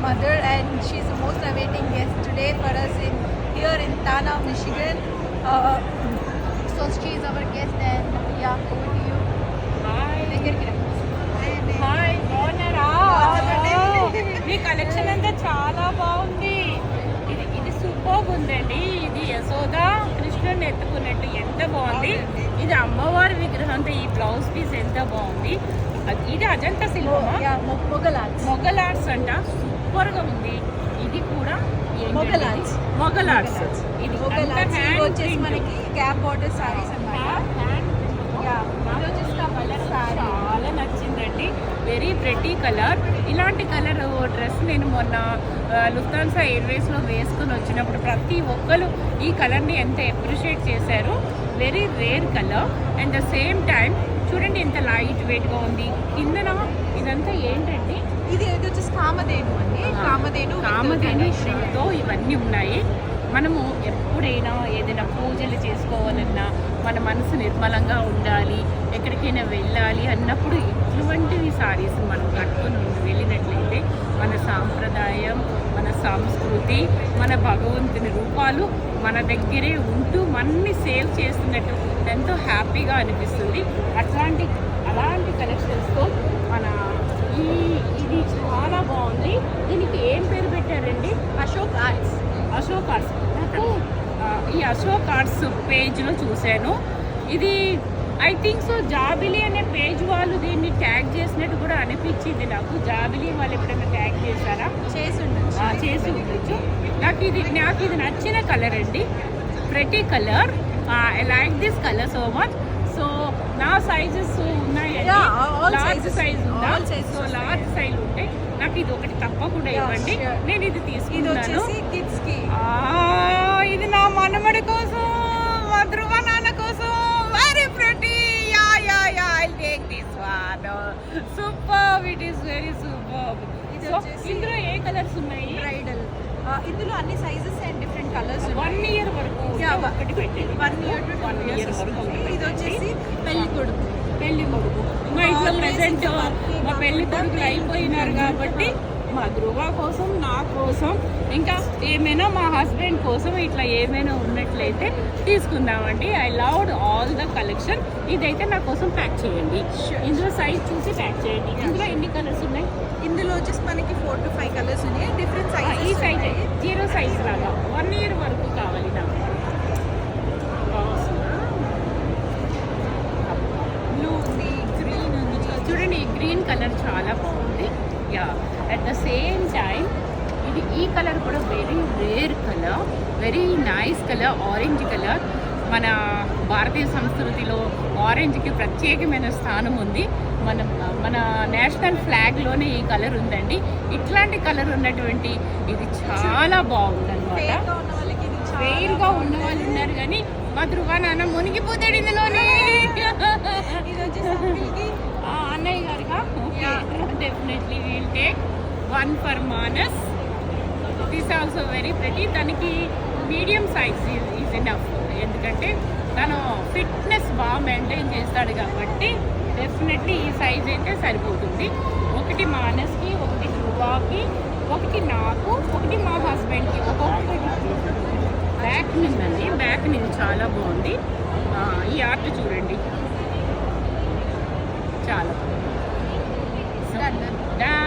mother, and she's the most awaiting guest today for us here in Tana, Michigan. So she's our guest, and yeah, over to you. Hi బాగున్నారా? మీ collection అంతా చాలా బాగుంది. ఇది super ఉందండి. ఇది యశోద కృష్ణుని ఎత్తుకున్నట్టు ఎంత బాగుంది. ఇది అమ్మవారి విగ్రహంతో ఈ బ్లౌజ్ పీస్ ఎంత బాగుంది. ఇది అజంతా శిల్పమా? మొఘల్ ఆర్ట్స్ అంట. సూపర్ గా ఉంది. ఇది కూడా మొఘల్ ఆర్ట్స్. ఇది వచ్చేసి మనకి క్యాప్ బార్డర్ సారీస్ చాలా నచ్చిందండి. Very pretty colour. ఇలాంటి కలర్ డ్రెస్ నేను మొన్న లుఫ్తాన్సా ఎయిర్వేస్లో వేసుకుని వచ్చినప్పుడు ప్రతి ఒక్కరు ఈ కలర్ని ఎంత అప్రిషియేట్ చేశారు. Very rare colour and the same time చూడండి ఎంత లైట్ వెయిట్గా ఉంది. కిందన ఇదంతా ఏంటంటే ఇది వచ్చేసి కామధేను శ్రీతో ఇవన్నీ ఉన్నాయి. మనము ఎప్పుడైనా ఏదైనా పూజలు చేసుకోవాలన్నా మన మనసు నిర్మలంగా ఉండాలి, ఎక్కడికైనా వెళ్ళాలి అన్నప్పుడు ఇటువంటివి సారీస్ మనం కట్టుకుని వెళ్ళినట్లయితే మన సాంప్రదాయం, మన సంస్కృతి, మన భగవంతుని రూపాలు మన దగ్గరే ఉంటూ మనని సేవ్ చేస్తున్నట్టు ఎంతో హ్యాపీగా అనిపిస్తుంది. అలాంటి కలెక్షన్స్తో మన ఇది చాలా బాగుంది. దీనికి ఏం పేరు పెట్టారండి? అశోక్ ఆర్ట్స్. నాకు ఈ అశోక్ ఆర్ట్స్ పేజ్లో చూశాను. ఇది ఐ థింక్ సో జాబిలీ అనే పేజ్ వాళ్ళు దీన్ని ట్యాగ్ చేసినట్టు కూడా అనిపించింది నాకు. జాబిలీ వాళ్ళు ఎప్పుడైనా ట్యాగ్ చేశారా? చేసి ఉండొచ్చు. నాకు ఇది నచ్చిన కలర్ అండి. Pretty colour. I like this colour so much. So నా సైజెస్ ఉన్నాయండి. లార్జ్ సైజ్ ఉందా? సో లార్జ్ సైజ్ ఉంటే నాకు ఇది ఒకటి తప్పకుండా ఇవ్వండి. నేను ఇది తీసుకున్నాను. ఇది నా మనమడి కోసం, మా ధ్రువ నాన్న కోసం. Very pretty. I'll take this one. Superb. It is very superb. ఇందులో ఏ కలర్స్ ఉన్నాయి? బ్రైడల్. ఇందులో అన్ని sizes and different colours. 1 year వరకు ఒకటి పెట్టండి. 1 year to 2 years వరకు. ఇది వచ్చేసి పెళ్లి కొడుకు. మా ఇంట్లో ప్రెసెంట్ మా పెళ్లి కొడుకులు అయిపోయినారు కాబట్టి మా ధ్రువ కోసం, నా కోసం, ఇంకా ఏమైనా మా హస్బెండ్ కోసం ఇట్లా ఏమైనా ఉన్నట్లయితే తీసుకుందామండి. I loved all the collection. ఇదైతే నా కోసం ప్యాక్ చేయండి. ఇందులో సైజ్ చూసి ప్యాక్ చేయండి. ఇందులో ఎన్ని కలర్స్ ఉన్నాయి? ఇందులో వచ్చేసి మనకి 4 to 5 కలర్స్ ఉన్నాయి. Different size. ఈ సైజ్ 0 సైజ్ లాగా 1 year వరకు కావాలి నాకు. బ్లూ ఉంది, గ్రీన్ ఉంది. చూడండి ఈ గ్రీన్ కలర్ చాలా బాగుంది. Yeah, at the same time ఈ కలర్ కూడా very rare colour, very nice colour. Orange colour. మన భారతీయ సంస్కృతిలో ఆరెంజ్కి ప్రత్యేకమైన స్థానం ఉంది. మన నేషనల్ ఫ్లాగ్లోనే ఈ కలర్ ఉందండి. ఇట్లాంటి కలర్ ఉన్నటువంటి ఇది చాలా బాగుందన్నమాట. రేర్గా ఉన్న వాళ్ళు ఉన్నారు కానీ మా ధ్రువ నాన్న మునిగిపోతాడు ఇందులోనే. అన్నయ్య గారుగా definitely will take 1 for Manas. This also very pretty. తనకి మీడియం సైజ్ ఈజ్ ఎనఫ్. ఎందుకంటే తను ఫిట్నెస్ బాగా మెయింటైన్ చేస్తాడు కాబట్టి డెఫినెట్లీ ఈ సైజ్ అయితే సరిపోతుంది. ఒకటి మానస్కి, ఒకటి ధ్రువాకి, ఒకటి నాకు, ఒకటి మా హస్బెండ్కి. ఒక్కొక్కటి బ్యాక్ నిందండి. బ్యాక్ నింది చాలా బాగుంది. ఈ ఆర్ట్ చూడండి చాలా బాగుంది.